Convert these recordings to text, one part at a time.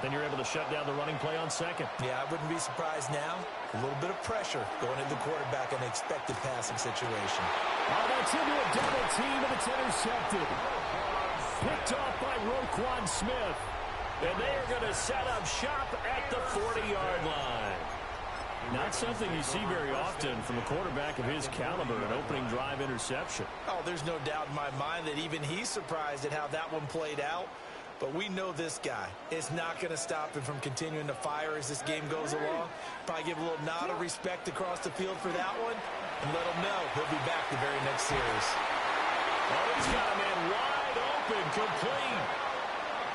Then you're able to shut down the running play on second. Yeah, I wouldn't be surprised now. A little bit of pressure going into the quarterback in an expected passing situation. Oh, that's into a double team, and it's intercepted. Picked off by Roquan Smith. And they are going to set up shop at the 40-yard line. Not something you see very often from a quarterback of his caliber, an opening drive interception. Oh, there's no doubt in my mind that even he's surprised at how that one played out. But we know this guy. It's not going to stop him from continuing to fire as this game goes along. Probably give a little nod of respect across the field for that one and let him know he'll be back the very next series. Oh, he's got a man wide open, complete.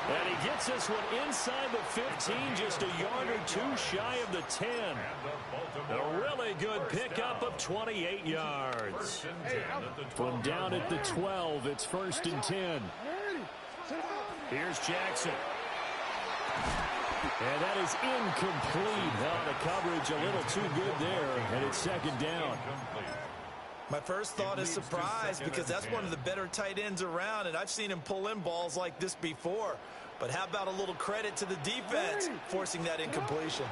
And he gets this one inside the 15, just a yard or two shy of the 10. A really good pickup of 28 yards. From down at the 12, it's 1st and 10. Here's Jackson. And that is incomplete. Oh, the coverage a little too good there, and it's 2nd down. My first thought is surprise because that's one of the better tight ends around, and I've seen him pull in balls like this before. But how about a little credit to the defense forcing that incompletion?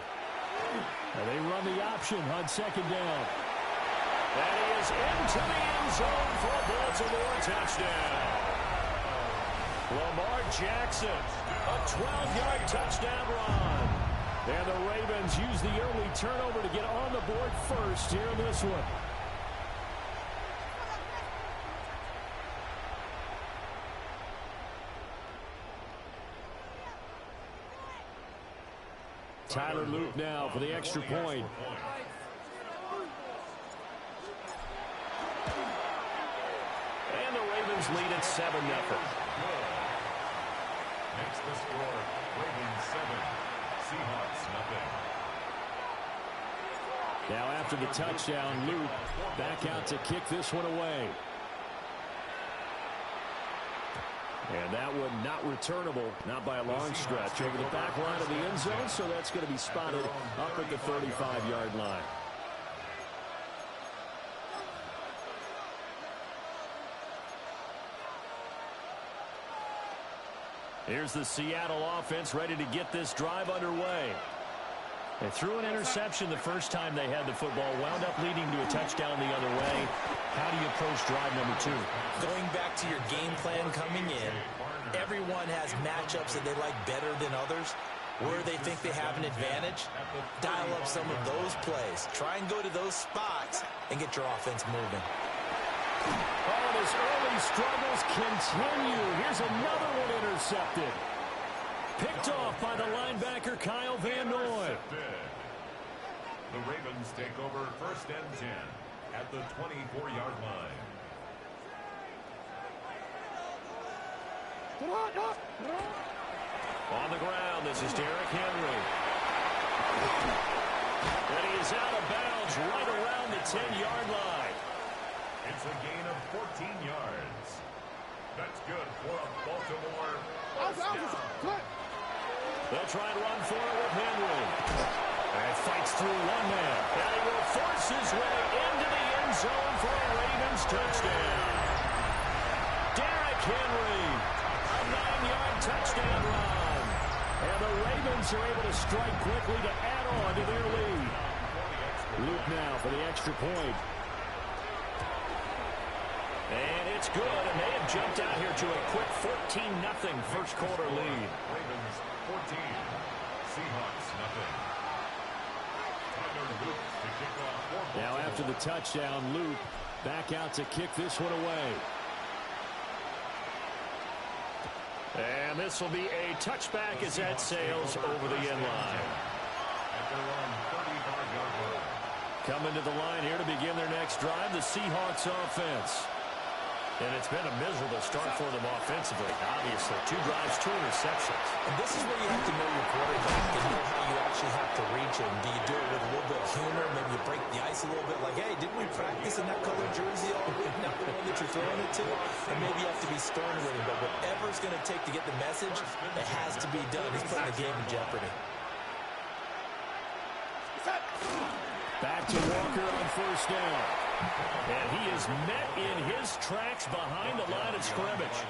And they run the option on 2nd down. And he is into the end zone for a Baltimore touchdown. Lamar Jackson, a 12-yard touchdown run. And the Ravens use the early turnover to get on the board first here in this one. Tyler Luke now for the extra point. And the Ravens lead at 7-0. Makes the score Ravens 7, Seahawks 0. Now after the touchdown, Luke back out to kick this one away. And that one not returnable, not by a long stretch, over the back line of the end zone, so that's going to be spotted up at the 35-yard line. Here's the Seattle offense ready to get this drive underway. They threw an interception the first time they had the football, wound up leading to a touchdown the other way. How do you approach drive number 2? Going back to your game plan coming in, everyone has matchups that they like better than others. Where they think they have an advantage, dial up some of those plays. Try and go to those spots and get your offense moving. Oh, and his early struggles continue. Here's another one intercepted. Picked off by the linebacker, Kyle Van Noy. The Ravens take over 1st and 10 at the 24-yard line. On the ground, this is Derrick Henry. And he is out of bounds right around the 10-yard line. It's a gain of 14 yards. That's good for a Baltimore first down. They'll try and run for it with Henry. And fights through one man. And he will force his way into the end zone for a Ravens touchdown. Derrick Henry, a 9-yard touchdown run. And the Ravens are able to strike quickly to add on to their lead. Luke now for the extra point. And it's good, and they have jumped out here to a quick 14-0 first quarter lead. Ravens 14, Seahawks 0. Now after the touchdown, Luke back out to kick this one away. And this will be a touchback as that sails over the end line. Coming to the line here to begin their next drive, the Seahawks offense. And it's been a miserable start for them offensively, obviously. 2 drives, 2 interceptions. And this is where you have to know your quarterback and know how you actually have to reach him. Do you do it with a little bit of humor? Maybe you break the ice a little bit like, hey, didn't we practice in that colored jersey all week? Not the one that you're throwing it to. And maybe you have to be stern with him. But whatever it's going to take to get the message, it has to be done. He's putting the game in jeopardy. Back to Walker on 1st down. And he is met in his tracks behind the line of scrimmage.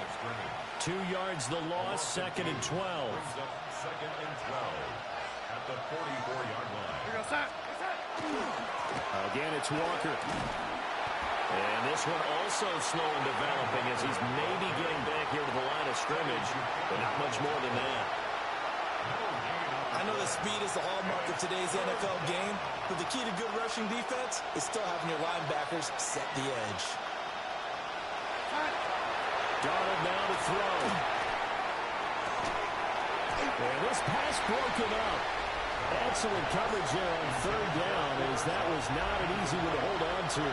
2 yards the loss, 2nd and 12. it's Walker. And this one also slow in developing as he's maybe getting back here to the line of scrimmage, but not much more than that. I know that speed is the hallmark of today's NFL game, but the key to good rushing defense is still having your linebackers set the edge. Darnold now to throw. And this pass broken up. Excellent coverage there on third down, as that was not an easy one to hold on to.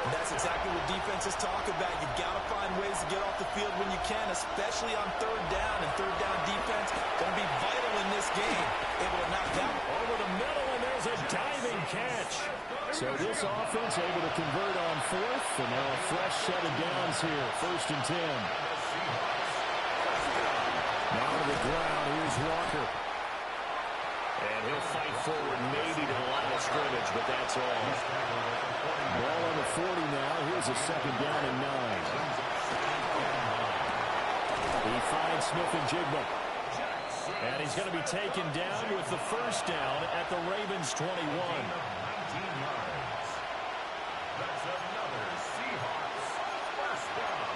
And that's exactly what defenses talk about. You've got to find ways to get off the field when you can, especially on third down. And third down defense going to be vital in this game. Able to knock that over the middle, and there's a diving catch. So this offense able to convert on fourth, and now a fresh set of downs here. 1st and 10. Now to the ground. Here's Walker. And he'll fight forward maybe to the line of scrimmage, but that's all. Ball on the 40 now. Here's a 2nd down and 9. He finds Smith-Njigba. And he's going to be taken down with the 1st down at the Ravens 21. That's another Seahawks first down.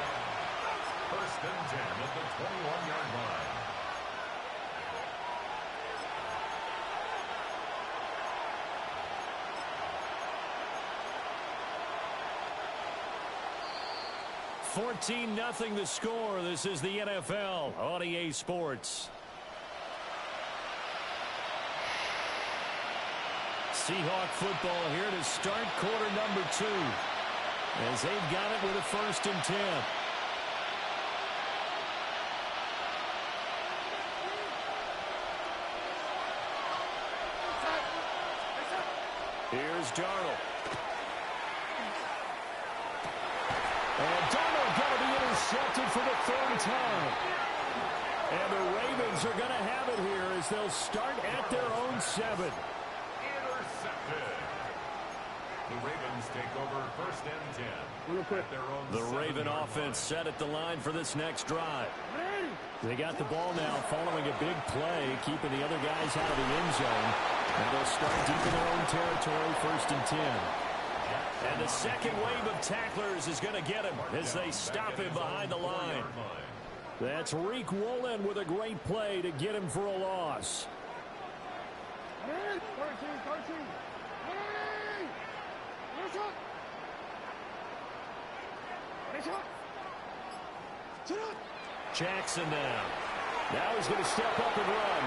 1st and 10 at the 21-yard line. $14-0 the score. This is the NFL on EA Sports. Seahawk football here to start quarter number 2. As they've got it with a 1st and 10. Here's Darnold. And Darnold going to be intercepted for the 3rd time. And the Ravens are going to have it here as they'll start at their own 7. Intercepted. The Ravens take over 1st and 10. At their own The Raven offense set at the line for this next drive. They got the ball now following a big play, keeping the other guys out of the end zone. And they'll start deep in their own territory, 1st and 10. And the second wave of tacklers is going to get him as they stop him behind the line. That's Reek Woolen with a great play to get him for a loss. Jackson now. Now he's going to step up and run.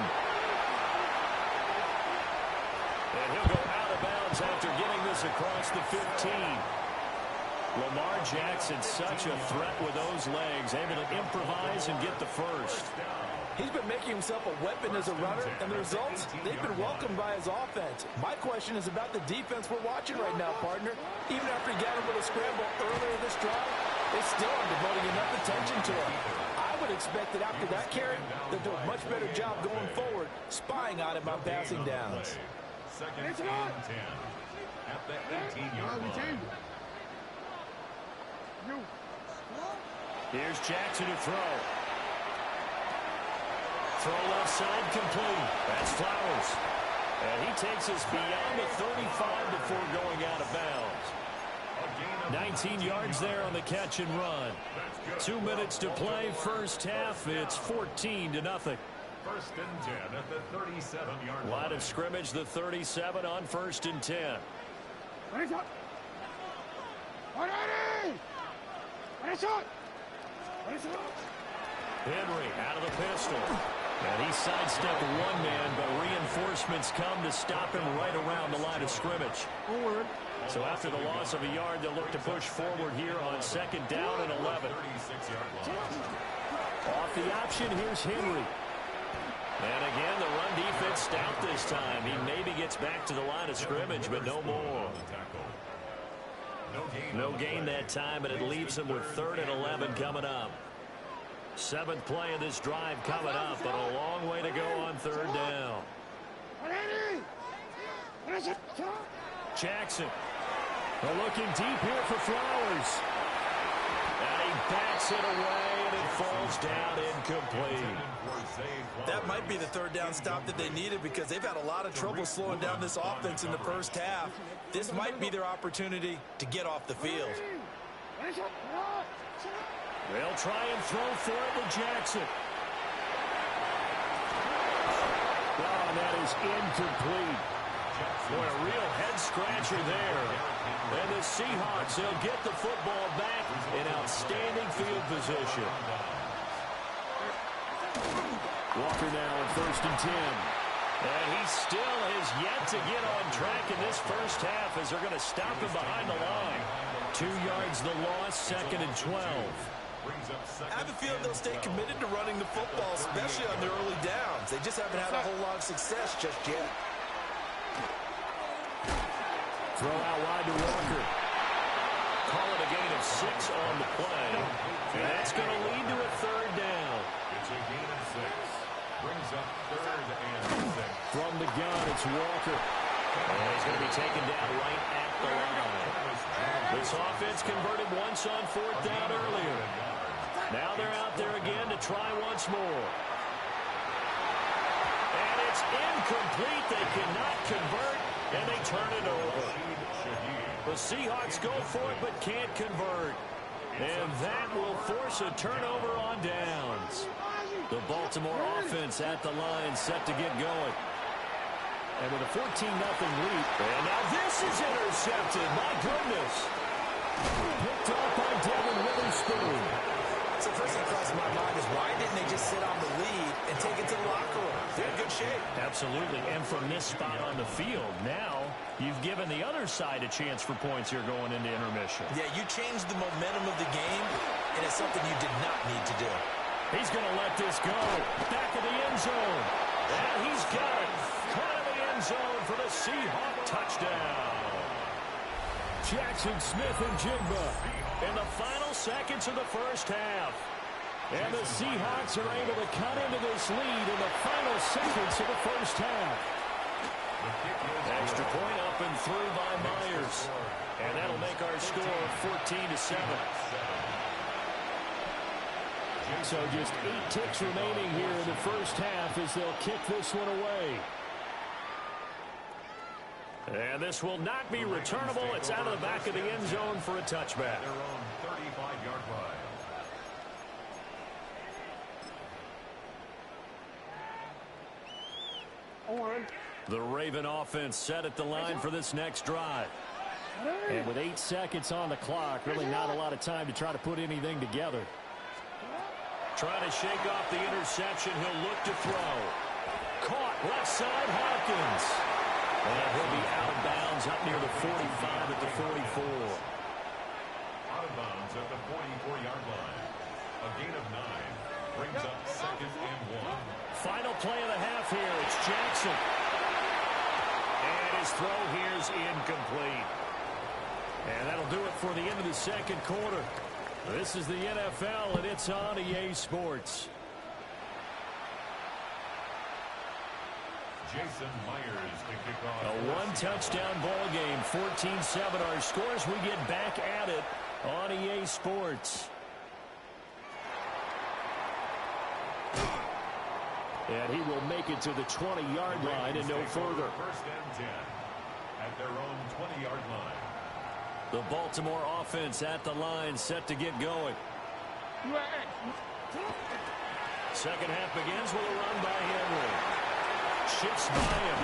And he'll go out of bounds after getting this across the 15. Lamar Jackson, such a threat with those legs, able to improvise and get the first. He's been making himself a weapon as a runner, and the results, they've been welcomed by his offense. My question is about the defense we're watching right now, partner. Even after he got a little scramble earlier this drive, they still aren't devoting enough attention to him. I would expect that after that carry, they'll do a much better job going forward, spying on him on passing downs. 2nd and 10 at the 18-yard line. Here's Jackson to throw. Throw left side complete. That's Flowers. And he takes us beyond the 35 before going out of bounds. 19 yards there on the catch and run. 2 minutes to play first half. It's 14-0. 1st and 10 at the 37-yard line. Line of scrimmage, the 37 on 1st and 10. Henry out of the pistol. And he sidestepped one man, but reinforcements come to stop him right around the line of scrimmage. So after the loss of a yard, they'll look to push forward here on 2nd down and 11. Off the option, here's Henry. And again, the run defense stout this time. He maybe gets back to the line of scrimmage, but no more. No gain that time, and it leaves him with 3rd and 11 coming up. 7th play of this drive coming up, but a long way to go on 3rd down. Jackson looking deep here for Flowers. And he bats it away, and it falls down incomplete. That might be the third down stop that they needed because they've had a lot of trouble slowing down this offense in the first half. This might be their opportunity to get off the field. They'll try and throw for it to Jackson. Oh, and that is incomplete. Boy, a real head-scratcher there. And the Seahawks, they'll get the football back in outstanding field position. Walker now at 1st and 10. And he still has yet to get on track in this first half as they're going to stop him behind the line. 2 yards the loss, 2nd and 12. I have a feeling they'll stay committed to running the football, especially on their early downs. They just haven't had a whole lot of success just yet. Throw out wide to Walker. Call it a gain of 6 on the play. And that's going to lead to a 3rd down. It's a gain of 6. Brings up 3rd and 6. From the gun, it's Walker. And he's going to be taken down right at the line. This offense converted once on 4th down earlier. Now they're out there again to try once more. And it's incomplete. They cannot convert, and they turn it over. The Seahawks go for it but can't convert. And that will force a turnover on downs. The Baltimore offense at the line set to get going. And with a 14-0 lead. And now this is intercepted. My goodness. Picked off by Devin Witherspoon. So the first thing that crosses my mind is why didn't they just sit on the lead and take it to the locker room? They're in good shape. Absolutely. And from this spot on the field, now you've given the other side a chance for points here going into intermission. Yeah, you changed the momentum of the game, and it's something you did not need to do. He's going to let this go. Back of the end zone. And he's got it. Caught in the end zone for the Seahawk touchdown. Jackson Smith and Jigba in the final seconds of the first half. And the Seahawks are able to cut into this lead in the final seconds of the first half. Extra point up and through by Myers. And that'll make our score 14-7. So just 8 ticks remaining here in the first half as they'll kick this one away. And this will not be returnable. It's out of the back of the end zone for a touchback. Their own 35-yard line. The Raven offense set at the line for this next drive. And with 8 seconds on the clock, really not a lot of time to try to put anything together. Trying to shake off the interception. He'll look to throw. Caught left side, Hopkins. And he'll be out of bounds up near the 45 at the 44. Out of bounds at the 44-yard line. A gain of 9 brings up 2nd and 1. Final play of the half here. It's Jackson. And his throw here is incomplete. And that'll do it for the end of the second quarter. This is the NFL, and it's on EA Sports. Jason Myers to kick off. A one-touchdown ball game, 14-7 our scores. We get back at it on EA Sports. And he will make it to the 20-yard line and no further. 1st and 10 at their own 20-yard line. The Baltimore offense at the line, set to get going. Second half begins with a run by Henry. Shifts by him.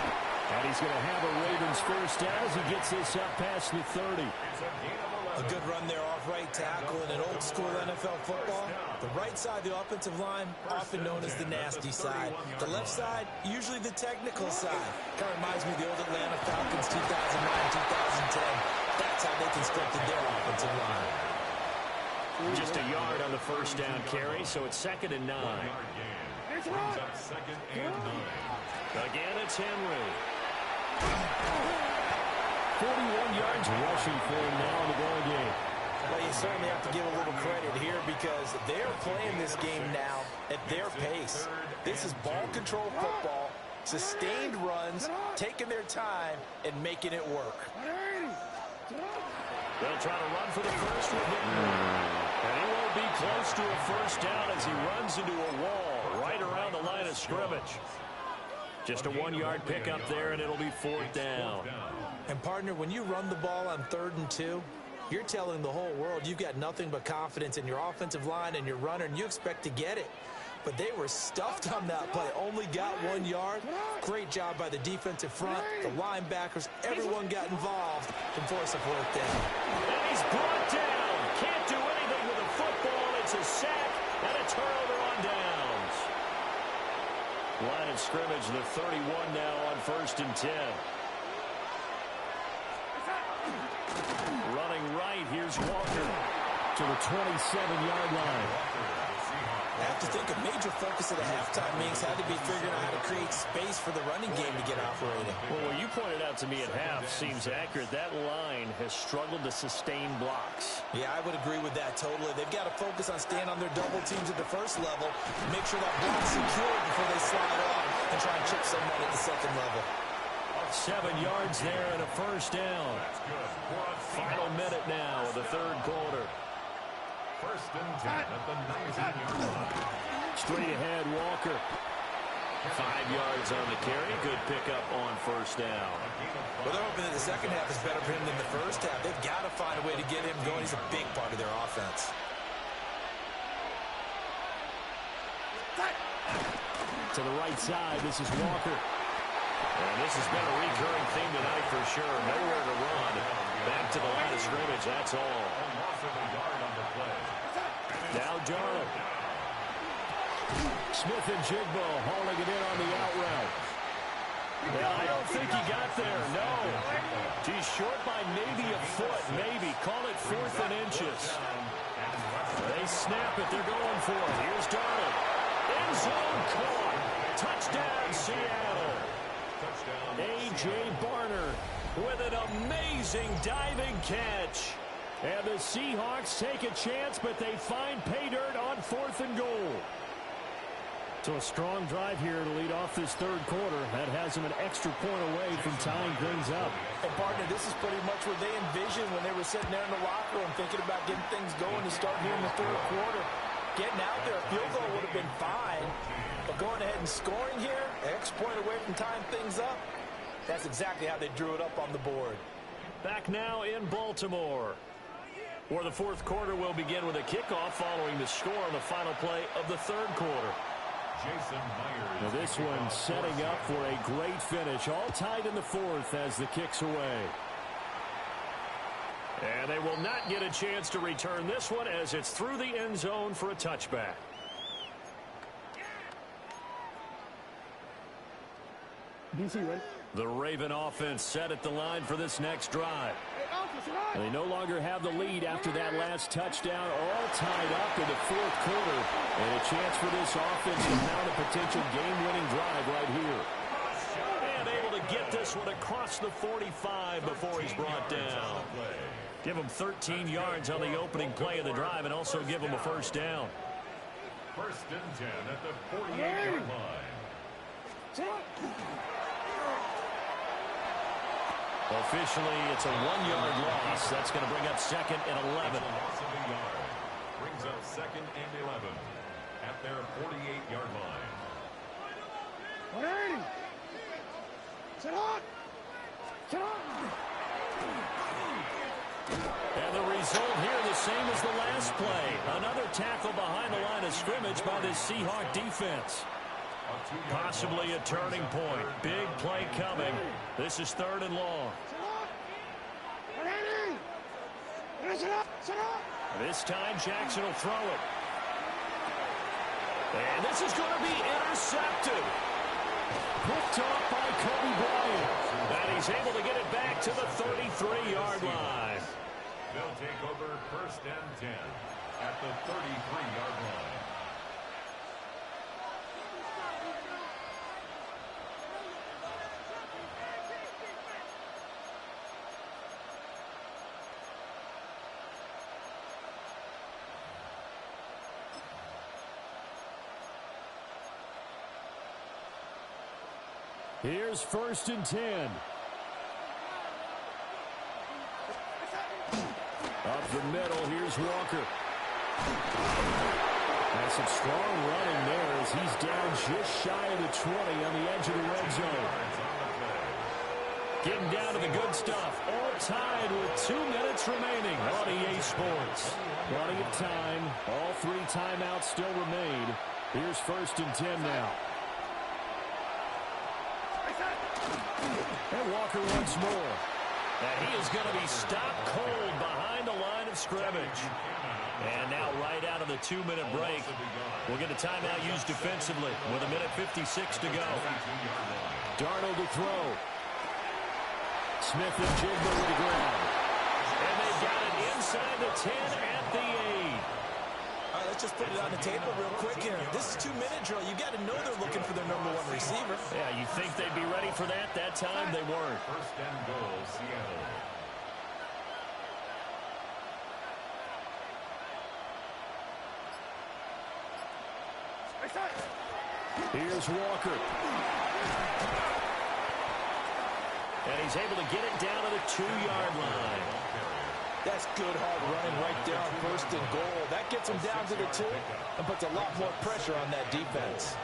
And he's going to have a Ravens first down as he gets this up past the 30. A good run there off right tackle in an old-school NFL football. The right side of the offensive line, often known as the nasty side. The left side, usually the technical side. Kind of reminds me of the old Atlanta Falcons 2009, 2010. That's how they constructed their offensive line. Just a yard on the first down carry, so it's 2nd and 9. Brings up 2nd and 9. Again, it's Henry. 41 yards rushing for him now in the ball game. Well, you certainly have to give a little credit here because they're playing this game now at their pace. This is ball control football, sustained runs, taking their time, and making it work. They'll try to run for the first one. And he will will be close to a first down as he runs into a wall right around the line of scrimmage. Just a 1-yard pickup there, and it'll be 4th down. And, partner, when you run the ball on 3rd and 2, you're telling the whole world you've got nothing but confidence in your offensive line and your runner, and you expect to get it. But they were stuffed on that play. Only got 1 yard. Great job by the defensive front, the linebackers. Everyone got involved and forced a 4th down. And he's brought down. Can't do anything with a football. It's a sack and a turnover on downs. Line of scrimmage, the 31 now on 1st and 10. Running right, here's Walker to the 27-yard line. I have to think a major focus of the halftime meetings had to be figuring out how to create space for the running game to get operating. Well, what you pointed out to me at half seems accurate. That line has struggled to sustain blocks. Yeah, I would agree with that totally. They've got to focus on staying on their double teams at the first level, make sure that block's secure before they slide off and try and chip someone at the second level. 7 yards there and a first down. Final minute now of the 3rd quarter. 1st and 10 at the 19-yard line. Straight ahead, Walker. 5 yards on the carry. Good pickup on 1st down. Well, they're hoping that the second half is better for him than the first half. They've got to find a way to get him going. He's a big part of their offense. To the right side, this is Walker. And this has been a recurring theme tonight for sure. Nowhere to run. Back to the line of scrimmage, that's all. Now Darnold. Smith and Jigbo hauling it in on the out route. And I don't think he got there, no. He's short by maybe a foot, maybe. Call it 4th and inches. They snap it, they're going for it. Here's Darnold. End zone caught. Touchdown, Seattle. A.J. Barner with an amazing diving catch. And the Seahawks take a chance, but they find pay dirt on 4th and goal. So a strong drive here to lead off this 3rd quarter. That has them an extra point away from tying things up. And, partner, this is pretty much what they envisioned when they were sitting there in the locker room thinking about getting things going to start here in the 3rd quarter. Getting out there, a field goal would have been fine. But going ahead and scoring here, an extra point away from tying things up, that's exactly how they drew it up on the board. Back now in Baltimore, where the 4th quarter will begin with a kickoff following the score on the final play of the 3rd quarter. Now this one setting up for a great finish. All tied in the 4th as the kick's away. And they will not get a chance to return this one as it's through the end zone for a touchback. The Raven offense set at the line for this next drive. They no longer have the lead after that last touchdown, all tied up in the 4th quarter. And a chance for this offense to mount a potential game-winning drive right here. And able to get this one across the 45 before he's brought down. Give him 13 yards on the opening play of the drive and also give him a first down. 1st and 10 at the 48-yard line. Officially, it's a 1-yard loss. That's going to bring up 2nd and 11. Loss of a yard. Brings up 2nd and 11 at their 48-yard line. And the result here the same as the last play. Another tackle behind the line of scrimmage by this Seahawk defense. Possibly a turning point. Big play coming. This is 3rd and long. This time Jackson will throw it. And this is going to be intercepted. Picked off by Kobe Bryant. And he's able to get it back to the 33-yard line. They'll take over 1st and 10 at the 33-yard line. Here's 1st and 10. Up the middle, here's Walker. And some strong running there as he's down just shy of the 20 on the edge of the red zone. Getting down to the good stuff. All tied with 2 minutes remaining on EA Sports. Plenty of time. All 3 timeouts still remain. Here's 1st and 10 now. And Walker once more. And he is going to be stopped cold behind the line of scrimmage. And now right out of the 2-minute break, we'll get a timeout used defensively with 1:56 to go. Darnold to throw. Smith and Jigba with the ground. And they've got it inside the 10 at the 8. All right, let's just put it on the table real quick here. This is 2-minute drill. You got to know they're looking for their #1 receiver. Yeah, you think they'd be ready for that? That time they weren't. 1st and goal, Seattle. Here's Walker. And he's able to get it down to the 2-yard line. That's good hard running right there on 1st and goal. That gets him down to the 2 and puts a lot more pressure on that defense.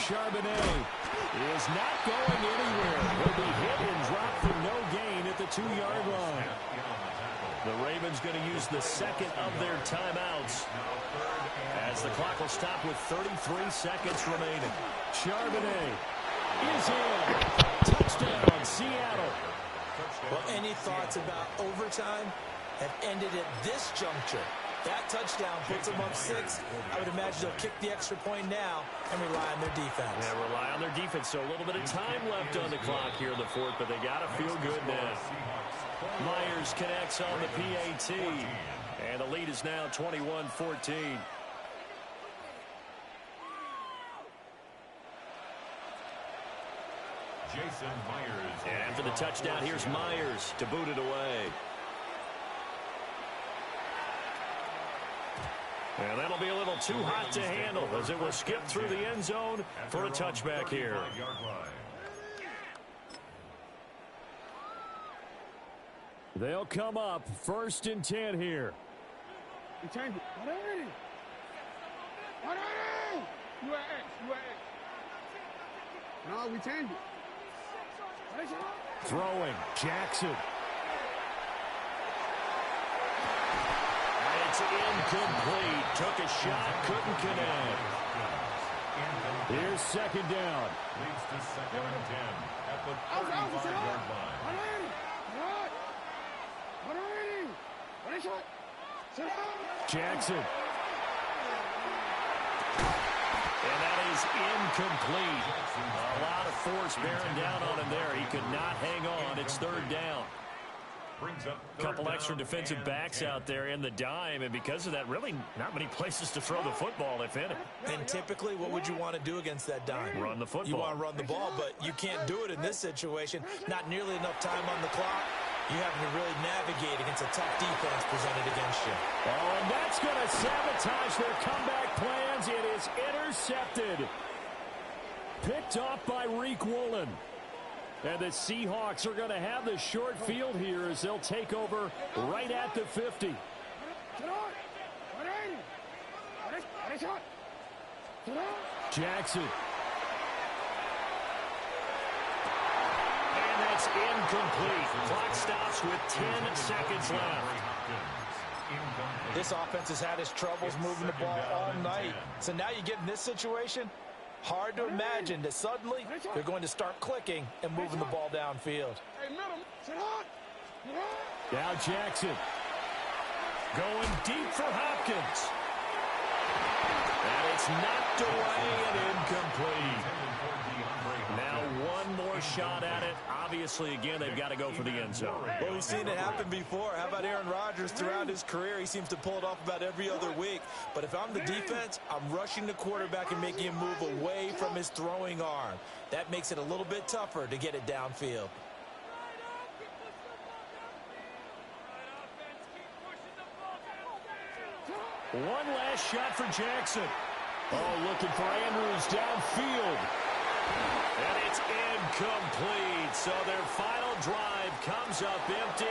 Charbonnet is not going anywhere. He'll be hit and dropped for no gain at the 2-yard line. The Ravens going to use the 2nd of their timeouts as the clock will stop with 33 seconds remaining. Charbonnet is in. Touchdown, Seattle. Well, any thoughts about overtime have ended at this juncture. That touchdown puts them up 6. I would imagine they'll kick the extra point now and rely on their defense. Yeah, rely on their defense. So a little bit of time left on the clock here in the 4th, but they got to feel good now. Myers connects on the PAT, and the lead is now 21-14. Jason Myers. And after the touchdown, here's Myers to boot it away. And that'll be a little too hot to handle as it will skip through the end zone for a touchback here. They'll come up 1st and 10 here. We change it. You at X. No, we change it. Throwing. Jackson. It's incomplete. Took a shot, couldn't connect. Here's 2nd down. Leads to 2nd and 10 at the 35-yard line. Jackson. And that is incomplete. A lot of force bearing down on him there. He could not hang on. It's 3rd down. A couple extra defensive backs out there in the dime, and because of that, really not many places to throw the football, if any. And typically, what would you want to do against that dime? Run the football. You want to run the ball, but you can't do it in this situation. Not nearly enough time on the clock. You having to really navigate against a tough defense presented against you. Oh, and that's going to sabotage their comeback plans. It is intercepted. Picked off by Reek Woolen. And the Seahawks are going to have the short field here as they'll take over right at the 50. Jackson. And that's incomplete. Clock stops with 10 seconds left. This offense has had its troubles moving the ball all night. So now you get in this situation, hard to imagine that suddenly they're going to start clicking and moving the ball downfield. Now Jackson. Going deep for Hopkins. And it's knocked away and incomplete. Now one more shot at it. Obviously, again, they've got to go for the end zone. Well, we've seen it happen before. How about Aaron Rodgers throughout his career? He seems to pull it off about every other week. But if I'm the defense, I'm rushing the quarterback and making him move away from his throwing arm. That makes it a little bit tougher to get it downfield. One last shot for Jackson. Oh, looking for Andrews downfield. And it's incomplete. So their final drive comes up empty.